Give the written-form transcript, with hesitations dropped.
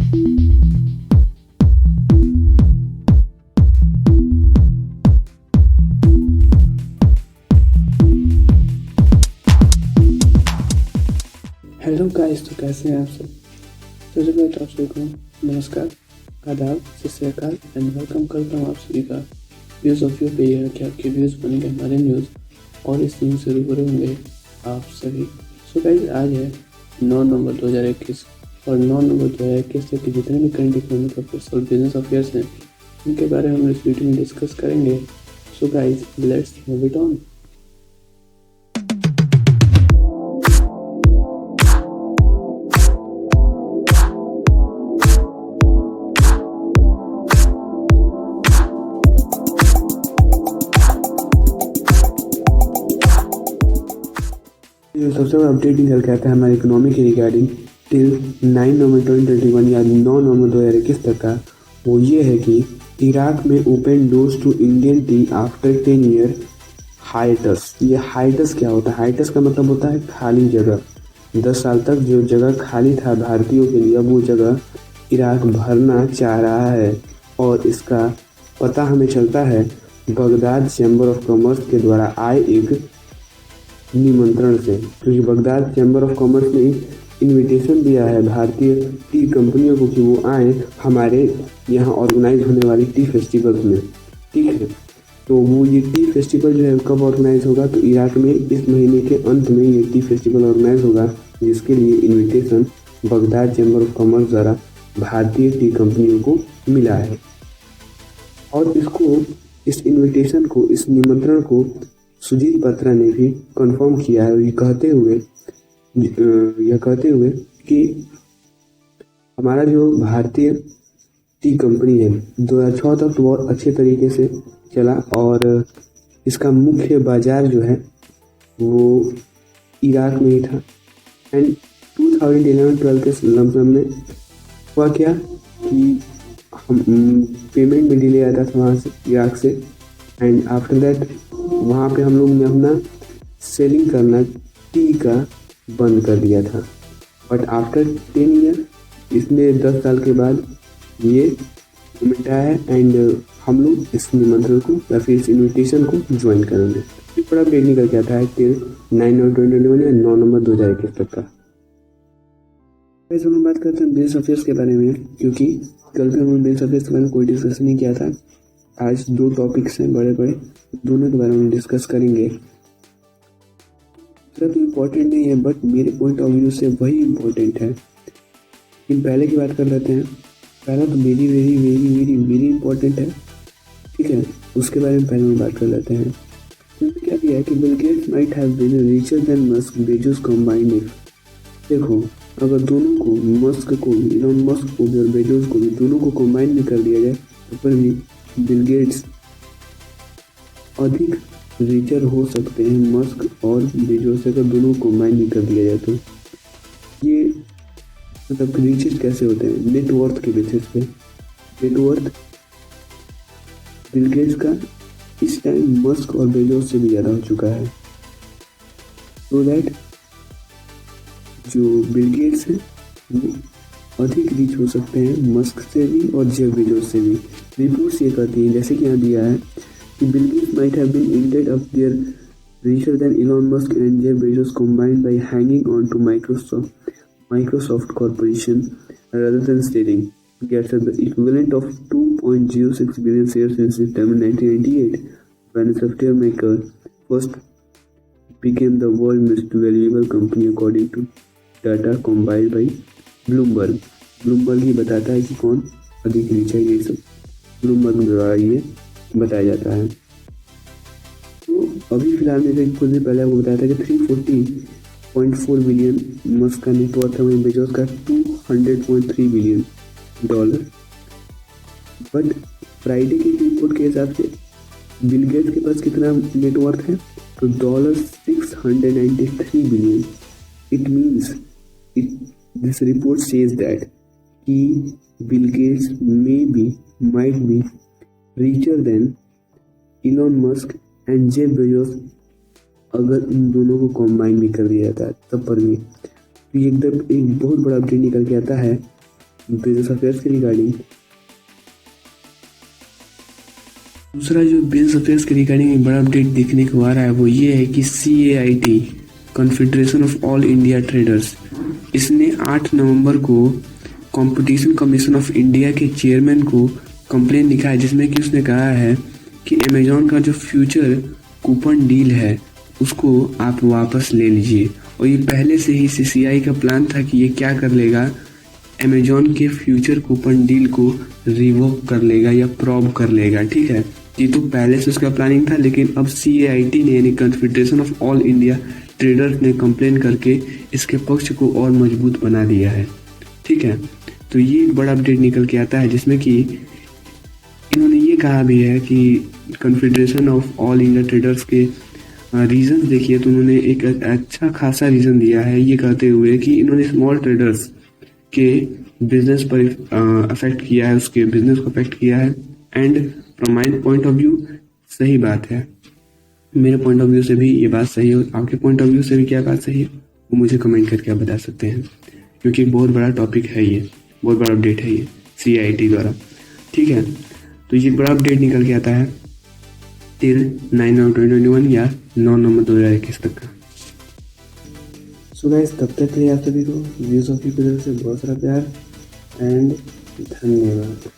Hello guys, तो कैसे हैं आप सब। सबसे पहले तो आप सभी को नमस्कार, आदाब, सत श्री अकाल एंड वेलकम करता हूँ आप सभी का व्यूज़ ऑफ व्यू पे। यह है कि आपके व्यूज़ बनेंगे हमारे न्यूज़ और इस न्यूज़ से रूबरू होंगे आप सभी। सो गाइस, आज है 9 नवंबर 2021 और 9 नवंबर 2021 तक के जितने भी करंट इकोनॉमिक अफेयर्स और बिजनेस अफेयर्स हैं उनके बारे में हम इस वीडियो में डिस्कस करेंगे। So guys, let's move it on. सबसे बड़ा अपडेट निकल के आता है हमारे इकोनॉमी के रिगार्डिंग टिल 9 नवंबर 2021 या 9 नवंबर 2021 तक का। वो ये है कि इराक में open doors to Indian tea after 10 year hiatus. ये हाइटस क्या होता है? हाइटस का मतलब होता है खाली जगह। 10 साल तक जो जगह खाली था भारतीयों के लिए, अब वो जगह इराक भरना चाह रहा है। और इसका पता हमें चलता है बगदाद चैम्बर ऑफ कॉमर्स के द्वारा आए एक निमंत्रण से, क्योंकि बगदाद चैम्बर ऑफ कॉमर्स ने इनविटेशन दिया है भारतीय टी कंपनियों को कि वो आए हमारे यहाँ ऑर्गेनाइज होने वाली टी फेस्टिवल्स में। ठीक है, तो वो ये टी फेस्टिवल जो है कब ऑर्गेनाइज होगा? तो इराक में इस महीने के अंत में ये टी फेस्टिवल ऑर्गेनाइज होगा, जिसके लिए invitation Baghdad chamber of commerce द्वारा भारतीय टी कंपनियों को मिला है। और इस इन्विटेशन को, इस निमंत्रण को सुजीत पत्रा ने भी कंफर्म किया है, ये कहते हुए कि हमारा जो भारतीय टी कंपनी है 2006 तक तो बहुत अच्छे तरीके से चला और इसका मुख्य बाजार जो है वो इराक में ही था। एंड 2011-12 के लमसम में हुआ क्या कि हम पेमेंट में डिले आता था वहाँ से, इराक से। एंड आफ्टर दैट वहाँ पे हम लोग ने अपना सेलिंग करना टी का बंद कर दिया था। बट आफ्टर 10 ईयर, इसमें 10 साल के बाद ये मोमेंट आया है एंड हम लोग इस निमंत्रण को या फिर इस इन्विटेशन को ज्वाइन करेंगे। ये बड़ा अपडेट निकल के आता है टिल 9 नवंबर 2021 या 9 नवंबर 2021 तक का। वैसे हम बात करते हैं बिजनेस अफेयर्स के बारे में, क्योंकि कल भी हमने बिजनेस अफेयर्स के बारे में कोई डिस्कशन नहीं किया था। आज 2 टॉपिक्स हैं बड़े बड़े, दोनों के बारे में डिस्कस करेंगे। सिर्फ इम्पोर्टेंट नहीं है बट मेरे पॉइंट ऑफ व्यू से वही इम्पोर्टेंट है। इन पहले की बात कर लेते हैं। पहला तो very very very very very important है, ठीक है, उसके बारे में पहले हम बात कर लेते हैं। तो क्या किया है कि Bill Gates might have been richer than Musk Bezos combined. देखो, अगर दोनों को, मस्क को, इलॉन मस्क को भी और बेजोस को भी, दोनों को कंबाइन भी कर दिया जाए तो फिर भी बिल गेट्स अधिक रिचर हो सकते हैं मस्क और बेजोस से, अगर दोनों को कंबाइन नहीं कर दिया जाए तो। ये मतलब रिचर कैसे होते हैं? नेटवर्थ के बेसिस पे। नेटवर्थ बिल गेट्स का इस टाइम मस्क और बेजोस से भी ज़्यादा हो चुका है। सो दैट जो बिल गेट्स हैं वो अधिक रीच हो सकते हैं मस्क से भी और जेफ बेजोस से भी। रिपोर्ट्स ये कहती हैं, जैसे कि यहाँ दिया है कि Bill Gates might have been ended up their richer than Elon Musk and Jeff Bezos combined by hanging on to Microsoft Corporation rather than stating gets the equivalent of 2.06 billion shares since September 1998, when a software maker first became the world's most valuable company according to data compiled by Bloomberg. Bloomberg ही बताता है कि कौन अधिक rich है, ये सब Bloomberg द्वारा ये बताया जाता है। तो अभी फिलहाल मैंने कुछ दिन पहले आपको बताया था कि 340.4 बिलियन मस्क का नेटवर्थ है, वहीं बेजोस का $200.3 बिलियन। बट फ्राइडे की रिपोर्ट के हिसाब से बिल गेट्स के पास कितना नेटवर्थ है? तो $693 billion. It means this report says that कि Bill Gates might be richer than Elon Musk and Jeff Bezos अगर इन दोनों को कॉम्बाइन भी कर दिया जाता है तब पर भी। तो एकदम एक बहुत बड़ा अपडेट निकल के आता है बिजनेस अफेयर्स के रिगार्डिंग। दूसरा जो बिजनेस अफेयर्स के रिगार्डिंग एक बड़ा अपडेट देखने को आ रहा है वो ये है कि CAIT confederation of all India traders, इसने 8 नवंबर को कंपटीशन कमीशन ऑफ इंडिया के चेयरमैन को कंप्लेन लिखा है, जिसमें कि उसने कहा है कि अमेजॉन का जो फ्यूचर कूपन डील है उसको आप वापस ले लीजिए। और ये पहले से ही CCI का प्लान था कि ये क्या कर लेगा, अमेजॉन के फ्यूचर कूपन डील को रिवोक कर लेगा या प्रॉब कर लेगा। ठीक है, ये तो पहले से उसका प्लानिंग था, लेकिन अब CAIT ने यानी confederation of all India traders ने कंप्लेन करके इसके पक्ष को और मजबूत बना दिया है। ठीक है, तो ये एक बड़ा अपडेट निकल के आता है, जिसमें कि इन्होंने ये कहा भी है कि confederation of all India traders के रीज़न देखिए तो उन्होंने एक अच्छा खासा रीज़न दिया है, ये कहते हुए कि इन्होंने स्मॉल ट्रेडर्स के बिजनेस पर अफेक्ट किया है, उसके बिजनेस को अफेक्ट किया है। And from my point of view सही बात है, मेरे पॉइंट ऑफ व्यू से भी ये बात सही है, आपके पॉइंट ऑफ व्यू से भी क्या बात सही है वो मुझे कमेंट करके आप बता सकते हैं, क्योंकि बहुत बड़ा टॉपिक है ये, बहुत बड़ा अपडेट है ये CAIT द्वारा। ठीक है, तो ये बड़ा अपडेट निकल के आता है टिल 9 नवंबर 2021 या 9 नवंबर 2021 तक का। सो गाइस, तब तक के लिए आप सभी को व्यूज ऑफ पीपल से बहुत सारा प्यार एंड धन्यवाद।